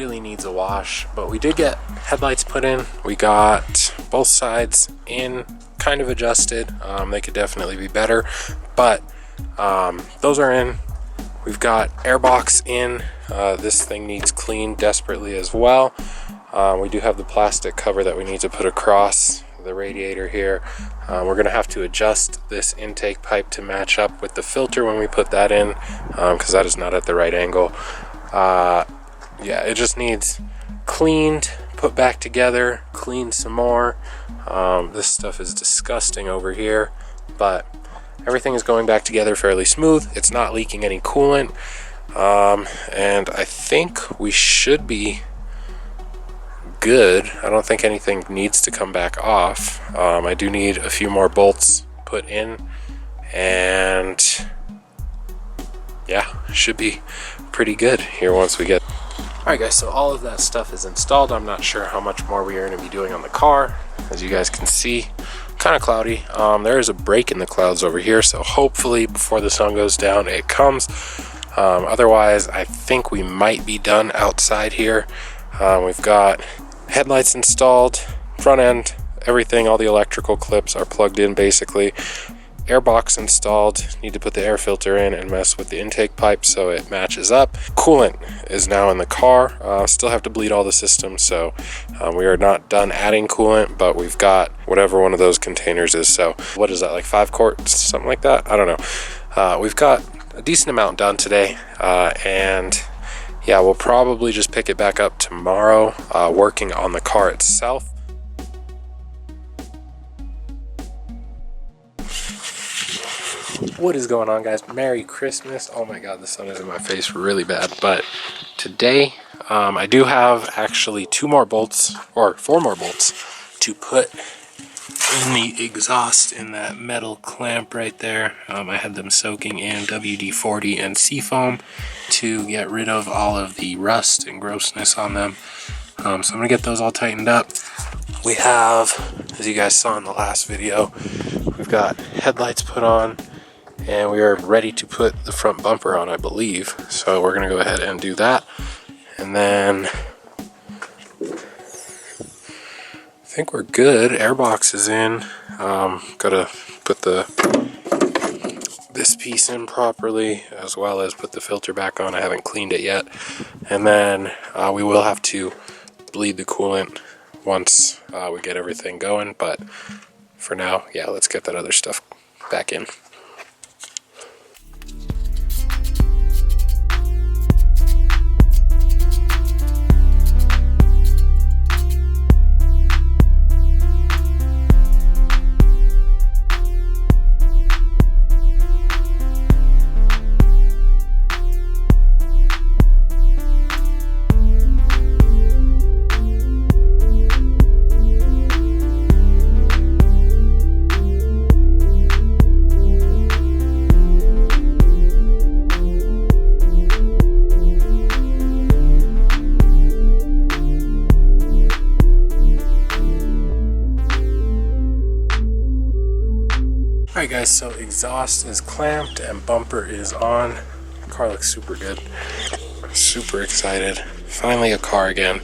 really needs a wash, but we did get headlights put in. We got both sides in, kind of adjusted. They could definitely be better, but those are in. We've got airbox in. This thing needs cleaned desperately as well. We do have the plastic cover that we need to put across the radiator here. We're gonna have to adjust this intake pipe to match up with the filter when we put that in, because that is not at the right angle. Yeah, it just needs cleaned, put back together, cleaned some more. This stuff is disgusting over here, but everything is going back together fairly smooth. It's not leaking any coolant, and I think we should be good. I don't think anything needs to come back off. I do need a few more bolts put in, and yeah, should be pretty good here once we get. Alright guys, so all of that stuff is installed. I'm not sure how much more we are going to be doing on the car. As you guys can see, kind of cloudy. There is a break in the clouds over here, so hopefully before the sun goes down it comes. Otherwise, I think we might be done outside here. We've got headlights installed, front end, everything, all the electrical clips are plugged in basically. Airbox installed, need to put the air filter in and mess with the intake pipe so it matches up. Coolant is now in the car. Still have to bleed all the systems, so we are not done adding coolant, but we've got whatever one of those containers is. So what is that, like 5 quarts, something like that? I don't know. We've got a decent amount done today, and yeah, we'll probably just pick it back up tomorrow, working on the car itself. What is going on, guys? Merry Christmas. Oh my god, the sun is in my face really bad. But today I do have actually 2 more bolts, or 4 more bolts to put in the exhaust in that metal clamp right there. I had them soaking in WD-40 and Seafoam to get rid of all of the rust and grossness on them. So I'm gonna get those all tightened up. We have, as you guys saw in the last video, we've got headlights put on, and we are ready to put the front bumper on, I believe. So we're gonna go ahead and do that. And then I think we're good. Airbox is in. Gotta put this piece in properly, as well as put the filter back on. I haven't cleaned it yet. And then we will have to bleed the coolant once we get everything going. But for now, yeah, let's get that other stuff back in. Alright guys, so exhaust is clamped and bumper is on. The car looks super good. Super excited. Finally a car again.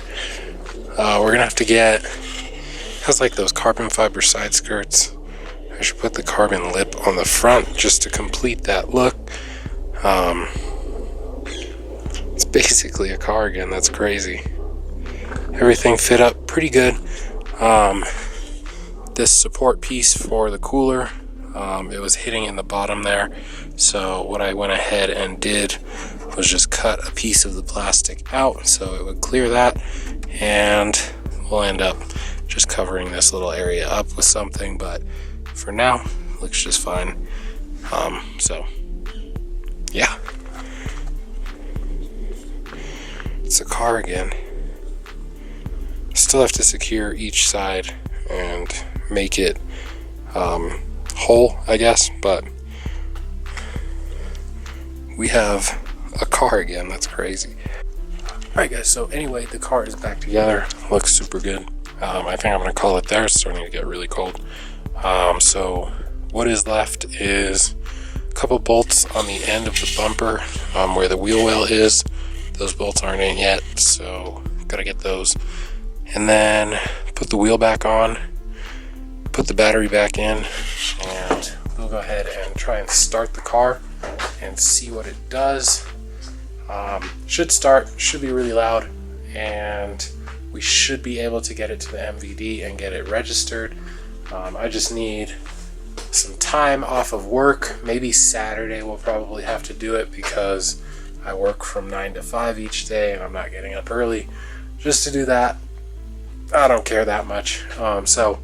We're gonna have to get, it has like those carbon fiber side skirts. I should put the carbon lip on the front just to complete that look. It's basically a car again. That's crazy. Everything fit up pretty good. This support piece for the cooler, it was hitting in the bottom there, so what I went ahead and did was just cut a piece of the plastic out so it would clear that, and we'll end up just covering this little area up with something, but for now looks just fine. So yeah, it's a car again. Still have to secure each side and make it whole, I guess, but we have a car again. That's crazy. Alright guys, so anyway, the car is back together. Looks super good. I think I'm gonna call it there. It's starting to get really cold. So what is left is a couple bolts on the end of the bumper, where the wheel well is. Those bolts aren't in yet, so Gotta get those. And then put the wheel back on, put the battery back in, and we'll go ahead and try and start the car and see what it does. Should start, should be really loud, and we should be able to get it to the MVD and get it registered. I just need some time off of work. Maybe Saturday we'll probably have to do it because I work from 9 to 5 each day and I'm not getting up early just to do that. I don't care that much. So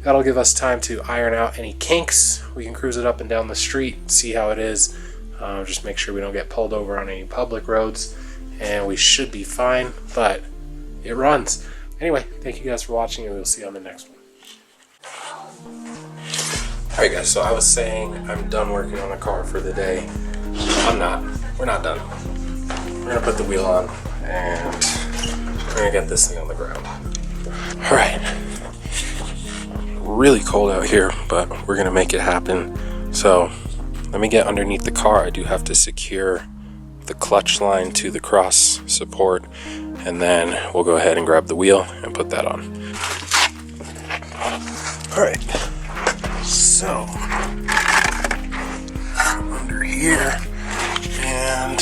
that'll give us time to iron out any kinks. We can cruise it up and down the street, see how it is. Just make sure we don't get pulled over on any public roads, and we should be fine, but it runs. Anyway, thank you guys for watching, and we'll see you on the next one. Alright guys, so I was saying I'm done working on the car for the day. I'm not. We're not done. We're gonna put the wheel on and we're gonna get this thing on the ground. Alright. Really cold out here, but we're gonna make it happen. So let me get underneath the car. I do have to secure the clutch line to the cross support, and then we'll go ahead and grab the wheel and put that on. Alright. So under here, and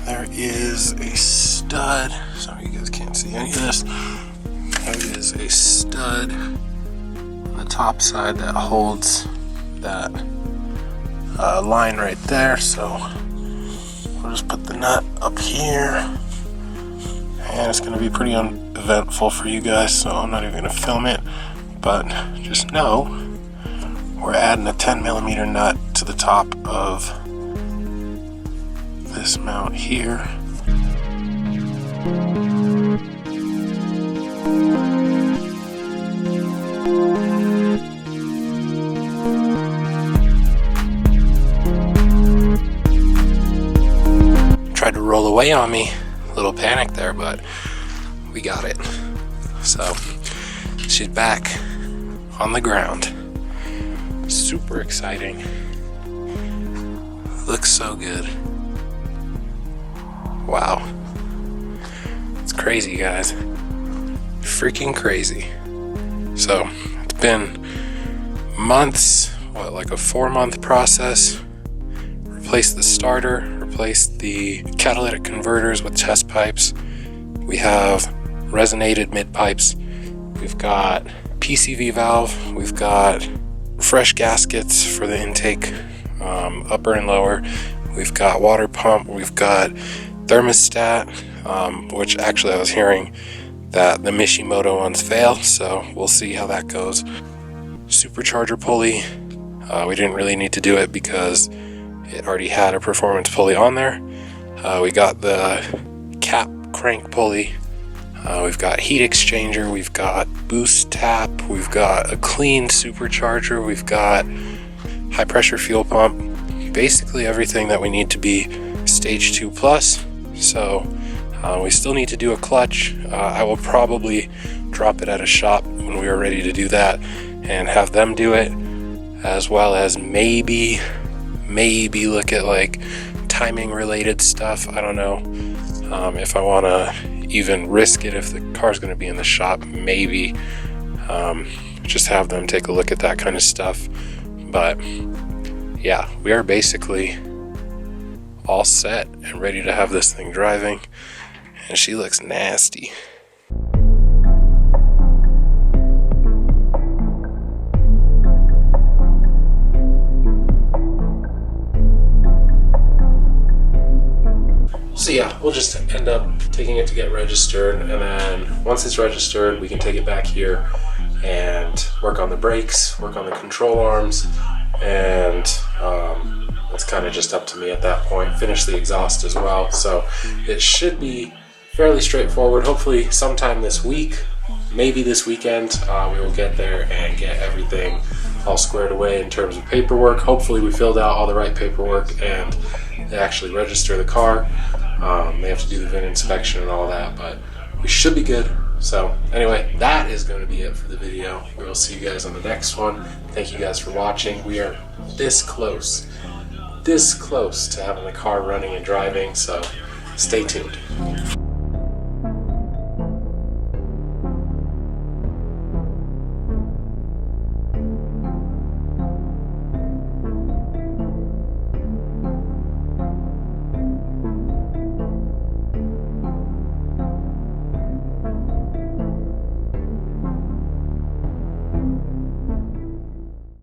there is a stud. Sorry you guys can't see any of this. There is a stud on the top side that holds that line right there. So we'll just put the nut up here, and it's going to be pretty uneventful for you guys, so I'm not even going to film it. But just know we're adding a 10mm nut to the top of this mount here. Tried to roll away on me, a little panic there, but we got it. So she's back on the ground. Super exciting. Looks so good. Wow. It's crazy, guys. Freaking crazy. So it's been months, like a 4-month process. Replaced the starter, replaced the catalytic converters with test pipes. We have resonated mid pipes. We've got PCV valve. We've got fresh gaskets for the intake, upper and lower. We've got water pump. We've got thermostat, which actually I was hearing that the Mishimoto ones fail, so we'll see how that goes. Supercharger pulley. We didn't really need to do it because it already had a performance pulley on there. We got the cap crank pulley. We've got heat exchanger, we've got boost tap, we've got a clean supercharger, we've got high pressure fuel pump, basically everything that we need to be stage 2 plus. So we still need to do a clutch. I will probably drop it at a shop when we are ready to do that and have them do it, as well as maybe look at like timing related stuff. I don't know if I want to even risk it if the car's going to be in the shop. Maybe just have them take a look at that kind of stuff. But yeah, we are basically all set and ready to have this thing driving, and she looks nasty. So yeah, we'll just end up taking it to get registered, and then once it's registered, we can take it back here and work on the brakes, work on the control arms, and it's kind of just up to me at that point. Finish the exhaust as well. So it should be fairly straightforward. Hopefully sometime this week, maybe this weekend, we will get there and get everything all squared away in terms of paperwork. Hopefully we filled out all the right paperwork and they actually register the car. They have to do the VIN inspection and all that, but we should be good. So anyway, that is going to be it for the video. We will see you guys on the next one. Thank you guys for watching. We are this close to having the car running and driving, so stay tuned.